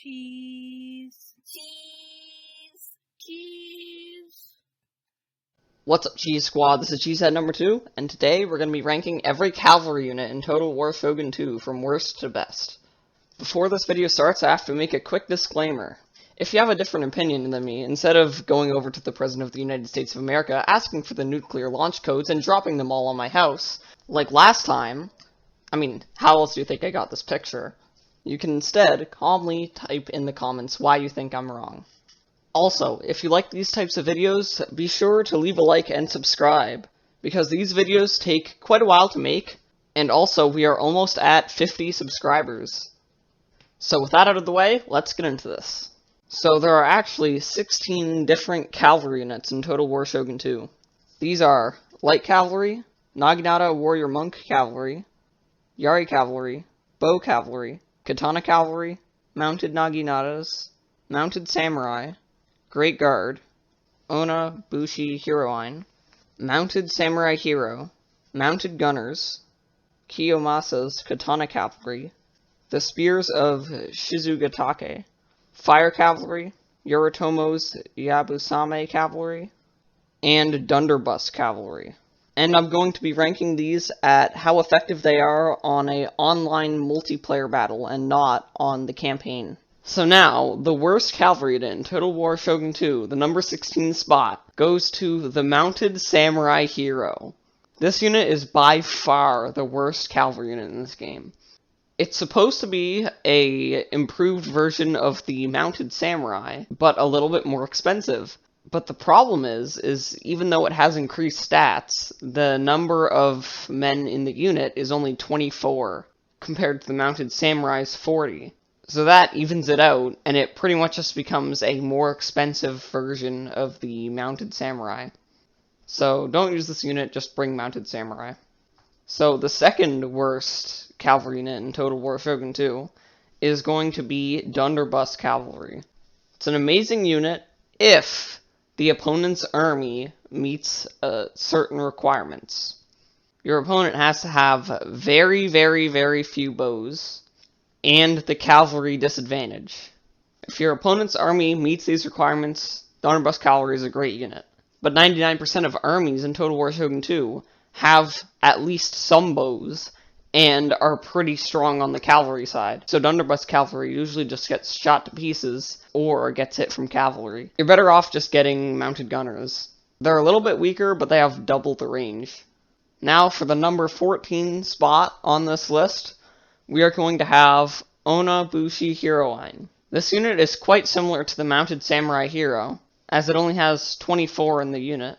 Cheese. Cheese. Cheese. What's up, Cheese Squad? This is Cheesehead number 2, and today we're going to be ranking every cavalry unit in Total War Shogun 2 from worst to best. Before this video starts, I have to make a quick disclaimer. If you have a different opinion than me, instead of going over to the President of the United States of America, asking for the nuclear launch codes, and dropping them all on my house, like last time, how else do you think I got this picture? You can instead calmly type in the comments why you think I'm wrong. Also, if you like these types of videos, be sure to leave a like and subscribe, because these videos take quite a while to make, and also we are almost at 50 subscribers. So with that out of the way, let's get into this. So there are actually 16 different cavalry units in Total War Shogun 2. These are Light Cavalry, Naginata Warrior Monk Cavalry, Yari Cavalry, Bow Cavalry, Katana Cavalry, Mounted Naginatas, Mounted Samurai, Great Guard, Onabushi Hero, Mounted Samurai Hero, Mounted Gunners, Kyomasa's Katana Cavalry, the Spears of Shizugatake, Fire Cavalry, Yorutomo's Yabusame Cavalry, and Dunder Cavalry. And I'm going to be ranking these at how effective they are on an online multiplayer battle and not on the campaign. So now, the worst cavalry unit in Total War Shogun 2, the number 16 spot, goes to the Mounted Samurai Hero. This unit is by far the worst cavalry unit in this game. It's supposed to be an improved version of the Mounted Samurai, but a little bit more expensive. But the problem is even though it has increased stats, the number of men in the unit is only 24, compared to the Mounted Samurai's 40. So that evens it out, and it pretty much just becomes a more expensive version of the Mounted Samurai. So don't use this unit, just bring Mounted Samurai. So the second worst cavalry unit in Total War Shogun 2 is going to be Dunder Cavalry. It's an amazing unit if the opponent's army meets certain requirements. Your opponent has to have very, very, very few bows, and the cavalry disadvantage. If your opponent's army meets these requirements, Dunder Cavalry is a great unit. But 99% of armies in Total War Shogun 2 have at least some bows, and are pretty strong on the cavalry side. So Dunder Cavalry usually just gets shot to pieces, or gets hit from cavalry. You're better off just getting Mounted Gunners. They're a little bit weaker, but they have double the range. Now for the number 14 spot on this list, we are going to have Onabushi Hero. This unit is quite similar to the Mounted Samurai Hero, as it only has 24 in the unit.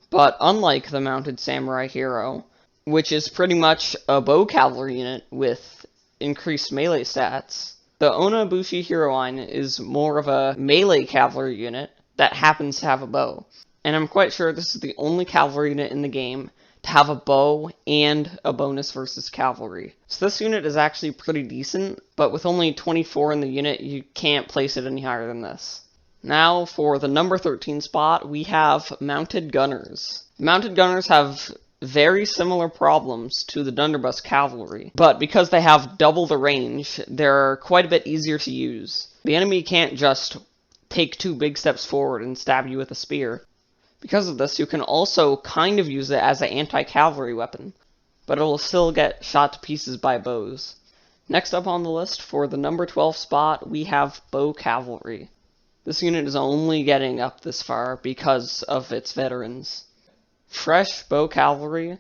But unlike the Mounted Samurai Hero, which is pretty much a bow cavalry unit with increased melee stats, the Onabushi Hero is more of a melee cavalry unit that happens to have a bow. And I'm quite sure this is the only cavalry unit in the game to have a bow and a bonus versus cavalry. So this unit is actually pretty decent, but with only 24 in the unit, you can't place it any higher than this. Now for the number 13 spot, we have Mounted Gunners. Mounted Gunners have very similar problems to the Dunder Cavalry, but because they have double the range, they're quite a bit easier to use. The enemy can't just take 2 big steps forward and stab you with a spear. Because of this, you can also kind of use it as an anti-cavalry weapon, but it will still get shot to pieces by bows. Next up on the list, for the number 12 spot, we have Bow Cavalry. This unit is only getting up this far because of its veterans. Fresh Bow Cavalry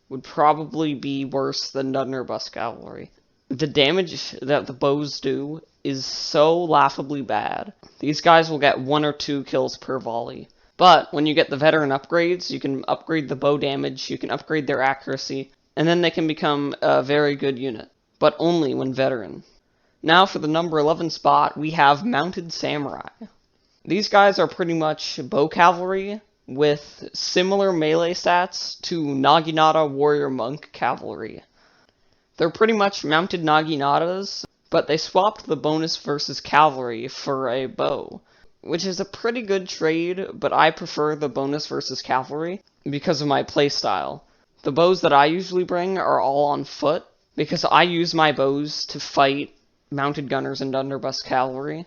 would probably be worse than Dunder Cavalry. The damage that the bows do is so laughably bad. These guys will get 1 or 2 kills per volley. But when you get the veteran upgrades, you can upgrade the bow damage, you can upgrade their accuracy, and then they can become a very good unit. But only when veteran. Now for the number 11 spot, we have Mounted Samurai. These guys are pretty much bow cavalry with similar melee stats to Naginata Warrior Monk Cavalry. They're pretty much Mounted Naginatas, but they swapped the bonus versus cavalry for a bow, which is a pretty good trade, but I prefer the bonus versus cavalry because of my playstyle. The bows that I usually bring are all on foot, because I use my bows to fight mounted gunners and Dunder's cavalry.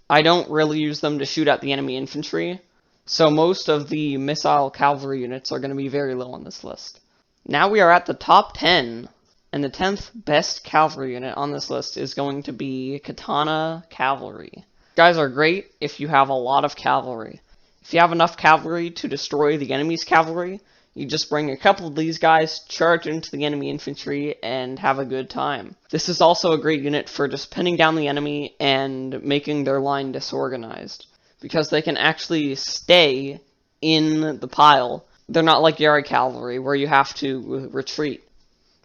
I don't really use them to shoot at the enemy infantry, so most of the missile cavalry units are going to be very low on this list. Now we are at the top 10, and the 10th best cavalry unit on this list is going to be Katana Cavalry. These guys are great if you have a lot of cavalry. If you have enough cavalry to destroy the enemy's cavalry, you just bring a couple of these guys, charge into the enemy infantry, and have a good time. This is also a great unit for just pinning down the enemy and making their line disorganized, because they can actually stay in the pile. They're not like Yari Cavalry, where you have to retreat.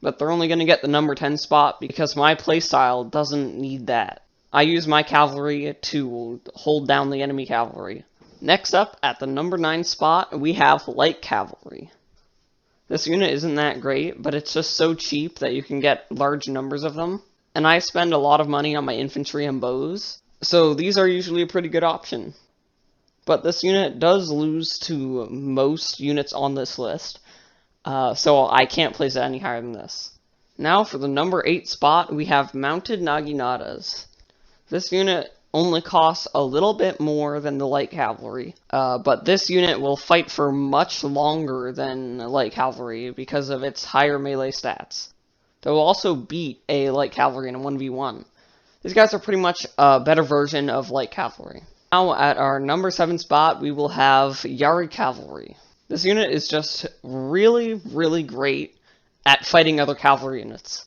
But they're only going to get the number 10 spot, because my playstyle doesn't need that. I use my cavalry to hold down the enemy cavalry. Next up, at the number 9 spot, we have Light Cavalry. This unit isn't that great, but it's just so cheap that you can get large numbers of them. And I spend a lot of money on my infantry and bows, so these are usually a pretty good option. But this unit does lose to most units on this list, so I can't place it any higher than this. Now for the number 8 spot, we have Mounted Naginatas. This unit only costs a little bit more than the Light Cavalry, but this unit will fight for much longer than Light Cavalry because of its higher melee stats. They will also beat a Light Cavalry in a 1v1. These guys are pretty much a better version of Light Cavalry. Now at our number 7 spot, we will have Yari Cavalry. This unit is just really, really great at fighting other cavalry units.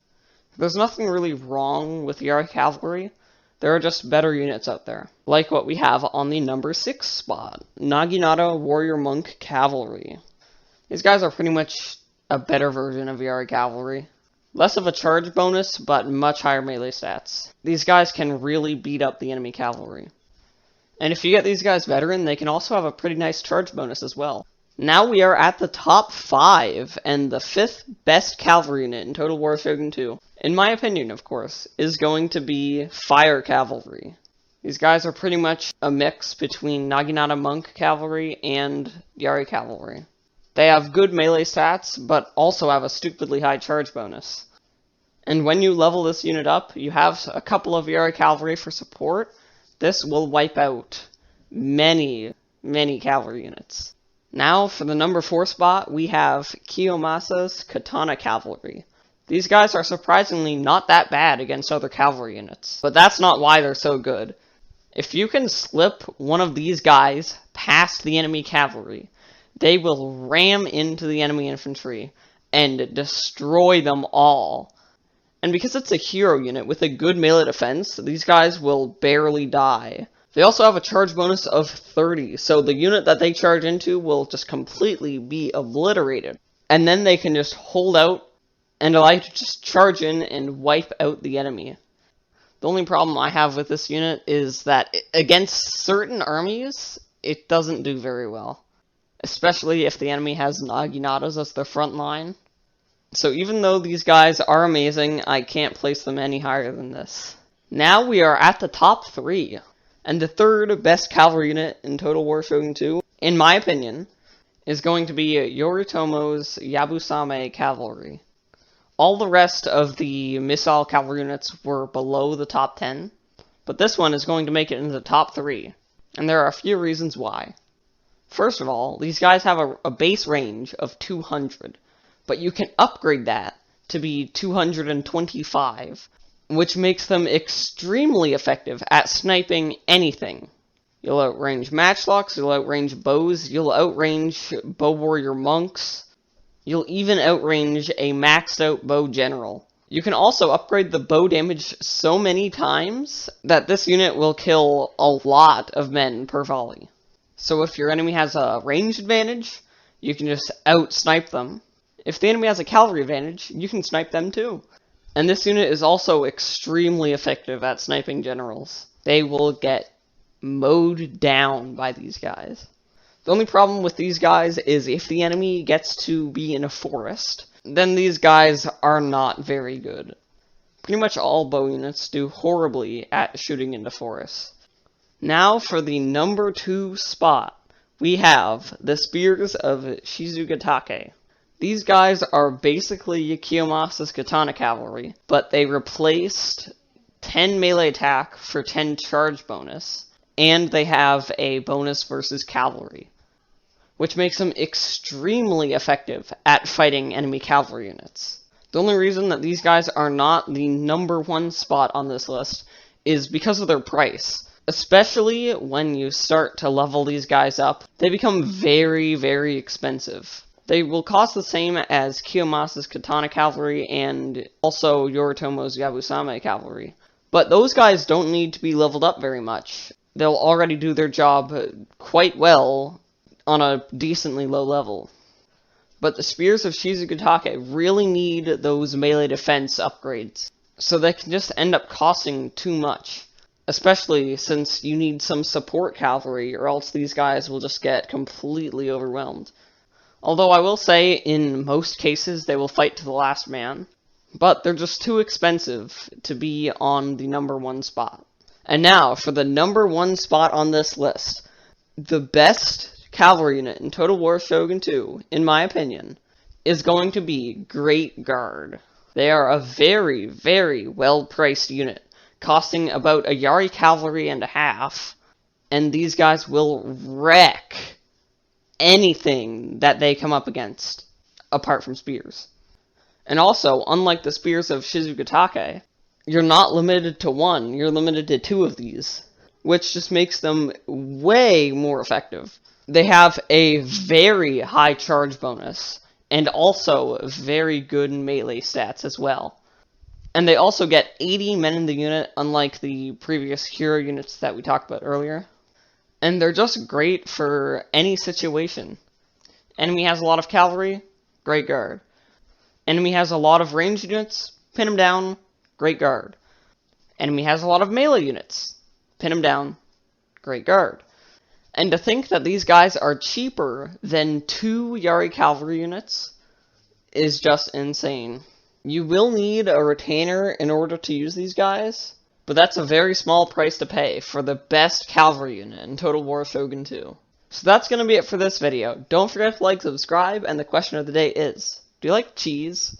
There's nothing really wrong with Yari Cavalry. There are just better units out there, like what we have on the number 6 spot, Naginata Warrior Monk Cavalry. These guys are pretty much a better version of Yari Cavalry. Less of a charge bonus, but much higher melee stats. These guys can really beat up the enemy cavalry. And if you get these guys veteran, they can also have a pretty nice charge bonus as well. Now we are at the top 5, and the 5th best cavalry unit in Total War Shogun 2, in my opinion, of course, is going to be Fire Cavalry. These guys are pretty much a mix between Naginata Monk Cavalry and Yari Cavalry. They have good melee stats, but also have a stupidly high charge bonus. And when you level this unit up, you have a couple of Yari Cavalry for support. This will wipe out many, many cavalry units. Now, for the number 4 spot, we have Kyomasa's Katana Cavalry. These guys are surprisingly not that bad against other cavalry units, but that's not why they're so good. If you can slip one of these guys past the enemy cavalry, they will ram into the enemy infantry and destroy them all. And because it's a hero unit with a good melee defense, these guys will barely die. They also have a charge bonus of 30, so the unit that they charge into will just completely be obliterated. And then they can just hold out and allow you to just charge in and wipe out the enemy. The only problem I have with this unit is that against certain armies, it doesn't do very well. Especially if the enemy has Naginatas as their front line. So even though these guys are amazing, I can't place them any higher than this. Now we are at the top 3. And the 3rd best cavalry unit in Total War Shogun 2, in my opinion, is going to be Yorutomo's Yabusame Cavalry. All the rest of the missile cavalry units were below the top 10, but this one is going to make it into the top 3, and there are a few reasons why. First of all, these guys have a base range of 200, but you can upgrade that to be 225, which makes them extremely effective at sniping anything. You'll outrange matchlocks, you'll outrange bows, you'll outrange bow warrior monks, you'll even outrange a maxed out bow general. You can also upgrade the bow damage so many times that this unit will kill a lot of men per volley. So if your enemy has a range advantage, you can just out-snipe them. If the enemy has a cavalry advantage, you can snipe them too. And this unit is also extremely effective at sniping generals. They will get mowed down by these guys. The only problem with these guys is if the enemy gets to be in a forest, then these guys are not very good. Pretty much all bow units do horribly at shooting into forests. Now for the number 2 spot, we have the Spears of Shizugatake. These guys are basically Kyomasa's Katana Cavalry, but they replaced 10 melee attack for 10 charge bonus, and they have a bonus versus cavalry, which makes them extremely effective at fighting enemy cavalry units. The only reason that these guys are not the #1 spot on this list is because of their price. Especially when you start to level these guys up, they become very, very expensive. They will cost the same as Kyomasa's Katana Cavalry and also Yorutomo's Yabusame Cavalry. But those guys don't need to be leveled up very much. They'll already do their job quite well on a decently low level. But the Spears of Shizugatake really need those melee defense upgrades, so they can just end up costing too much. Especially since you need some support cavalry, or else these guys will just get completely overwhelmed. Although I will say, in most cases, they will fight to the last man. But they're just too expensive to be on the #1 spot. And now, for the #1 spot on this list. The best cavalry unit in Total War Shogun 2, in my opinion, is going to be Great Guard. They are a very, very well-priced unit, costing about a Yari Cavalry and a half, and these guys will wreck anything that they come up against, apart from spears. And also, unlike the Spears of Shizugatake, you're not limited to one, you're limited to 2 of these, which just makes them way more effective. They have a very high charge bonus, and also very good melee stats as well. And they also get 80 men in the unit, unlike the previous hero units that we talked about earlier. And they're just great for any situation. Enemy has a lot of cavalry, Great Guard. Enemy has a lot of ranged units, pin him down, Great Guard. Enemy has a lot of melee units, pin him down, Great Guard. And to think that these guys are cheaper than 2 Yari Cavalry units is just insane. You will need a retainer in order to use these guys, but that's a very small price to pay for the best cavalry unit in Total War Shogun 2. So that's going to be it for this video. Don't forget to like, subscribe, and the question of the day is, do you like cheese?